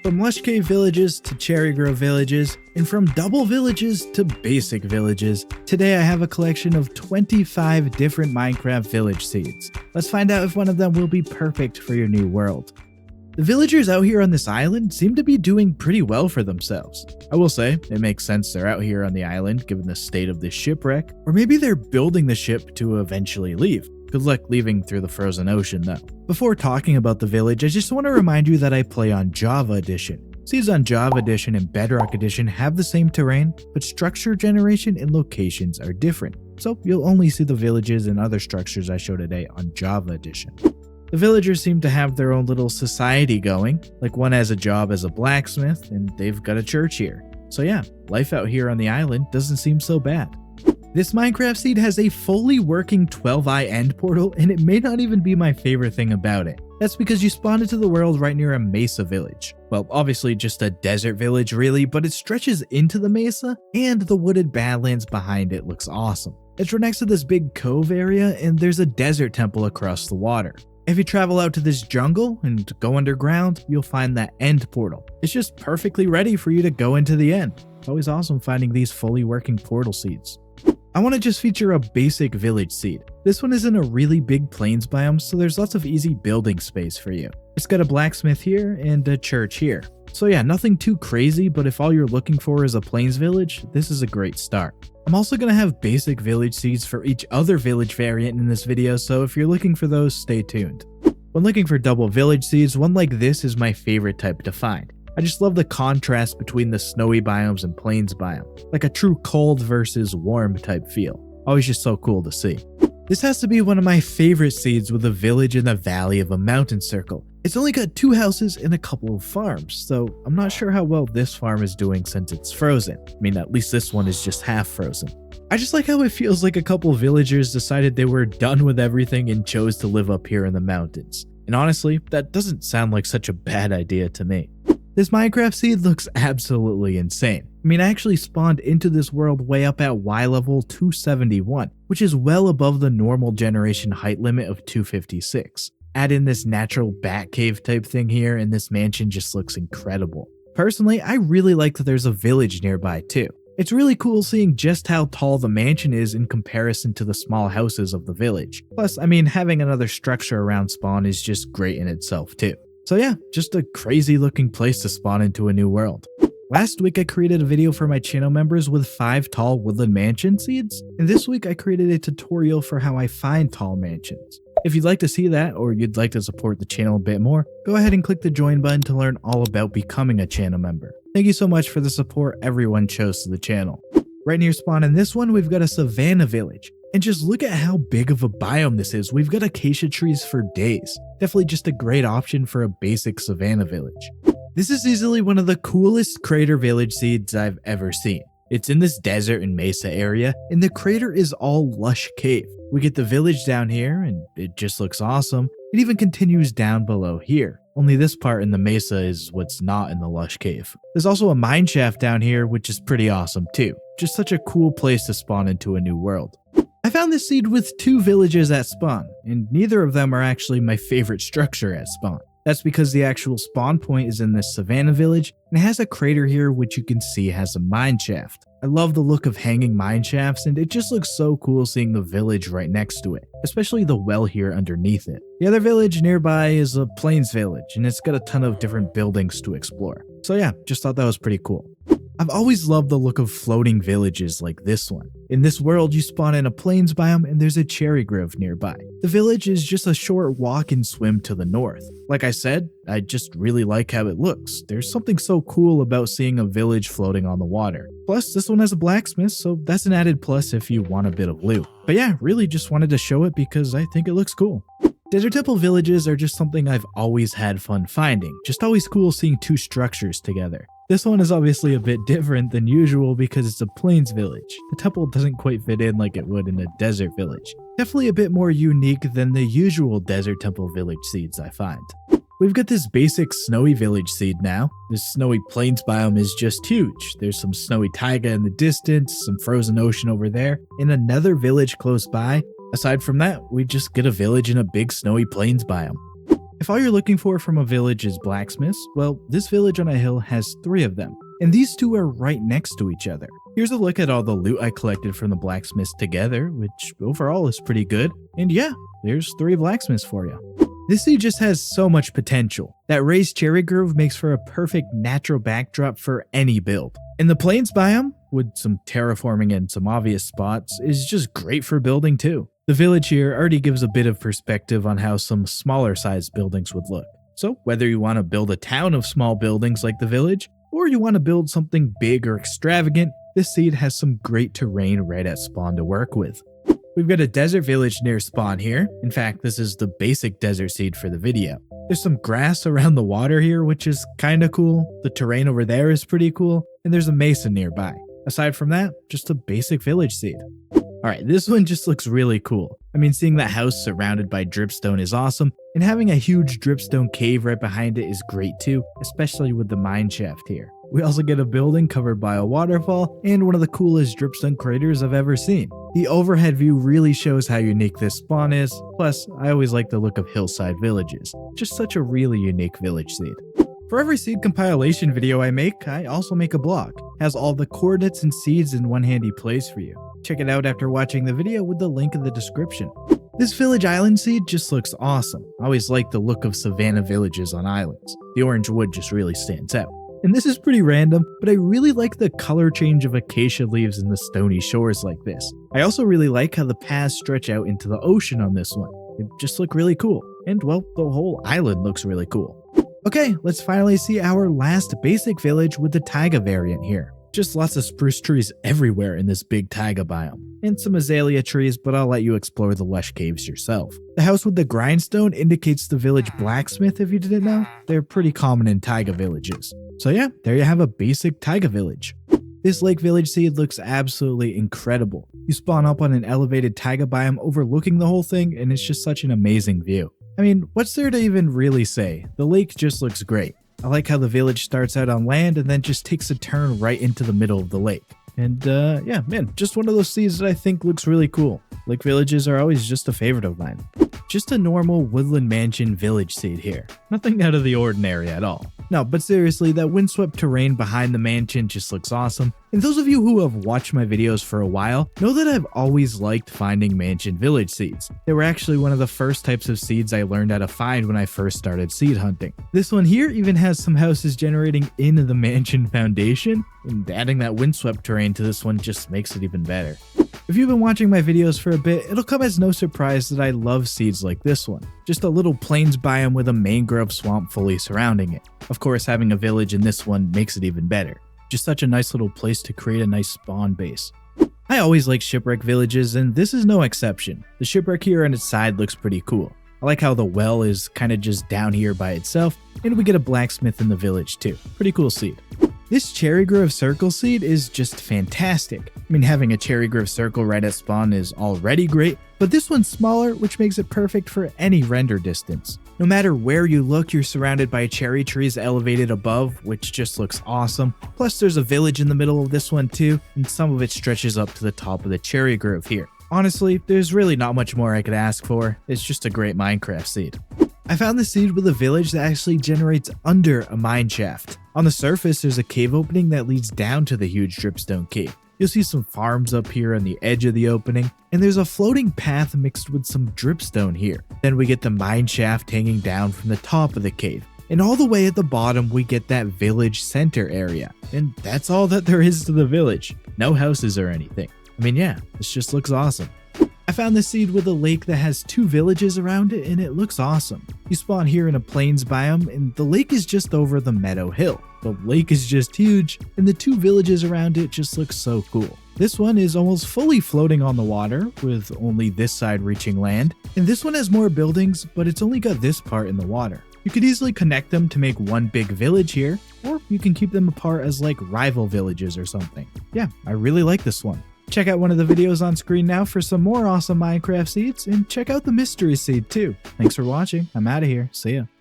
From Lush Cave villages to Cherry Grove villages, and from double villages to basic villages, today I have a collection of 25 different Minecraft village seeds. Let's find out if one of them will be perfect for your new world. The villagers out here on this island seem to be doing pretty well for themselves. I will say, it makes sense they're out here on the island given the state of the shipwreck, or maybe they're building the ship to eventually leave. Good luck leaving through the frozen ocean though. Before talking about the village, I just want to remind you that I play on Java Edition. Seeds on Java Edition and Bedrock Edition have the same terrain, but structure generation and locations are different. So you'll only see the villages and other structures I show today on Java Edition. The villagers seem to have their own little society going, like one has a job as a blacksmith and they've got a church here. So yeah, life out here on the island doesn't seem so bad. This Minecraft seed has a fully working 12-eye end portal, and it may not even be my favorite thing about it. That's because you spawn into the world right near a Mesa village. Well, obviously just a desert village really, but it stretches into the Mesa, and the wooded badlands behind it looks awesome. It's right next to this big cove area, and there's a desert temple across the water. If you travel out to this jungle and go underground, you'll find that end portal. It's just perfectly ready for you to go into the end. It's always awesome finding these fully working portal seeds. I want to just feature a basic village seed. This one is in a really big plains biome, so there's lots of easy building space for you. It's got a blacksmith here and a church here. So yeah, nothing too crazy, but if all you're looking for is a plains village, this is a great start. I'm also going to have basic village seeds for each other village variant in this video, so if you're looking for those, stay tuned. When looking for double village seeds, one like this is my favorite type to find. I just love the contrast between the snowy biomes and plains biome, like a true cold versus warm type feel. Always just so cool to see. This has to be one of my favorite seeds with a village in the valley of a mountain circle. It's only got 2 houses and a couple of farms, so I'm not sure how well this farm is doing since it's frozen. I mean, at least this one is just half frozen. I just like how it feels like a couple villagers decided they were done with everything and chose to live up here in the mountains. And honestly, that doesn't sound like such a bad idea to me. This Minecraft seed looks absolutely insane. I mean, I actually spawned into this world way up at Y level 271, which is well above the normal generation height limit of 256. Add in this natural bat cave type thing here, and this mansion just looks incredible. Personally, I really like that there's a village nearby too. It's really cool seeing just how tall the mansion is in comparison to the small houses of the village. Plus, I mean, having another structure around spawn is just great in itself too. So yeah, just a crazy looking place to spawn into a new world. Last week I created a video for my channel members with 5 tall woodland mansion seeds, and this week I created a tutorial for how I find tall mansions. If you'd like to see that, or you'd like to support the channel a bit more, go ahead and click the join button to learn all about becoming a channel member. Thank you so much for the support everyone shows to the channel. Right near spawn in this one, we've got a Savanna village. And just look at how big of a biome this is. We've got acacia trees for days. Definitely just a great option for a basic Savanna village. This is easily one of the coolest crater village seeds I've ever seen. It's in this desert and Mesa area, and the crater is all lush cave. We get the village down here, and it just looks awesome. It even continues down below here. Only this part in the Mesa is what's not in the lush cave. There's also a mineshaft down here, which is pretty awesome too. Just such a cool place to spawn into a new world. I found this seed with 2 villages at spawn, and neither of them are actually my favorite structure at spawn. That's because the actual spawn point is in this Savanna village, and it has a crater here which you can see has a mineshaft. I love the look of hanging mineshafts, and it just looks so cool seeing the village right next to it, especially the well here underneath it. The other village nearby is a plains village, and it's got a ton of different buildings to explore. So yeah, just thought that was pretty cool. I've always loved the look of floating villages like this one. In this world, you spawn in a plains biome and there's a cherry grove nearby. The village is just a short walk and swim to the north. Like I said, I just really like how it looks. There's something so cool about seeing a village floating on the water. Plus, this one has a blacksmith, so that's an added plus if you want a bit of loot. But yeah, really just wanted to show it because I think it looks cool. Desert temple villages are just something I've always had fun finding. Just always cool seeing 2 structures together. This one is obviously a bit different than usual because it's a plains village. The temple doesn't quite fit in like it would in a desert village. Definitely a bit more unique than the usual desert temple village seeds I find. We've got this basic snowy village seed now. This snowy plains biome is just huge. There's some snowy taiga in the distance, some frozen ocean over there, and another village close by. Aside from that, we just get a village in a big snowy plains biome. If all you're looking for from a village is blacksmiths, well, this village on a hill has 3 of them, and these 2 are right next to each other. Here's a look at all the loot I collected from the blacksmiths together, which overall is pretty good, and yeah, there's 3 blacksmiths for you. This seed just has so much potential. That raised cherry grove makes for a perfect natural backdrop for any build. And the plains biome, with some terraforming and some obvious spots, is just great for building too. The village here already gives a bit of perspective on how some smaller sized buildings would look. So whether you want to build a town of small buildings like the village, or you want to build something big or extravagant, this seed has some great terrain right at spawn to work with. We've got a desert village near spawn here. In fact, this is the basic desert seed for the video. There's some grass around the water here, which is kinda cool. The terrain over there is pretty cool, and there's a mesa nearby. Aside from that, just a basic village seed. Alright, this one just looks really cool. I mean, seeing that house surrounded by dripstone is awesome, and having a huge dripstone cave right behind it is great too, especially with the mineshaft here. We also get a building covered by a waterfall and one of the coolest dripstone craters I've ever seen. The overhead view really shows how unique this spawn is, plus I always like the look of hillside villages. Just such a really unique village seed. For every seed compilation video I make, I also make a blog. It has all the coordinates and seeds in one handy place for you. Check it out after watching the video with the link in the description. This village island seed just looks awesome. I always like the look of Savanna villages on islands. The orange wood just really stands out. And this is pretty random, but I really like the color change of acacia leaves in the stony shores like this. I also really like how the paths stretch out into the ocean on this one. It just look really cool. And well, the whole island looks really cool. Okay, let's finally see our last basic village with the Taiga variant here. Just lots of spruce trees everywhere in this big Taiga biome. And some azalea trees, but I'll let you explore the lush caves yourself. The house with the grindstone indicates the village blacksmith if you didn't know. They're pretty common in Taiga villages. So yeah, there you have a basic Taiga village. This lake village seed looks absolutely incredible. You spawn up on an elevated Taiga biome overlooking the whole thing, and it's just such an amazing view. I mean, what's there to even really say? The lake just looks great. I like how the village starts out on land and then just takes a turn right into the middle of the lake. And yeah, man, just one of those seeds that I think looks really cool. Lake villages are always just a favorite of mine. Just a normal woodland mansion village seed here. Nothing out of the ordinary at all. No, but seriously, that windswept terrain behind the mansion just looks awesome. And those of you who have watched my videos for a while know that I've always liked finding mansion village seeds. They were actually one of the first types of seeds I learned how to find when I first started seed hunting. This one here even has some houses generating in the mansion foundation, and adding that windswept terrain to this one just makes it even better. If you've been watching my videos for a bit, it'll come as no surprise that I love seeds like this one. Just a little plains biome with a mangrove swamp fully surrounding it. Of course, having a village in this one makes it even better. Just such a nice little place to create a nice spawn base. I always like shipwreck villages, and this is no exception. The shipwreck here on its side looks pretty cool. I like how the well is kind of just down here by itself, and we get a blacksmith in the village too. Pretty cool seed. This cherry grove circle seed is just fantastic. I mean, having a cherry grove circle right at spawn is already great, but this one's smaller, which makes it perfect for any render distance. No matter where you look, you're surrounded by cherry trees elevated above, which just looks awesome. Plus there's a village in the middle of this one too, and some of it stretches up to the top of the cherry grove here. Honestly, there's really not much more I could ask for. It's just a great Minecraft seed. I found the seed with a village that actually generates under a mineshaft. On the surface, there's a cave opening that leads down to the huge dripstone cave. You'll see some farms up here on the edge of the opening, and there's a floating path mixed with some dripstone here. Then we get the mineshaft hanging down from the top of the cave. And all the way at the bottom, we get that village center area. And that's all that there is to the village. No houses or anything. I mean, yeah, this just looks awesome. I found this seed with a lake that has 2 villages around it, and it looks awesome. You spawn here in a plains biome, and the lake is just over the meadow hill. The lake is just huge, and the 2 villages around it just look so cool. This one is almost fully floating on the water, with only this side reaching land. And this one has more buildings, but it's only got this part in the water. You could easily connect them to make one big village here, or you can keep them apart as like rival villages or something. Yeah, I really like this one. Check out one of the videos on screen now for some more awesome Minecraft seeds, and check out the mystery seed too. Thanks for watching. I'm out of here. See ya.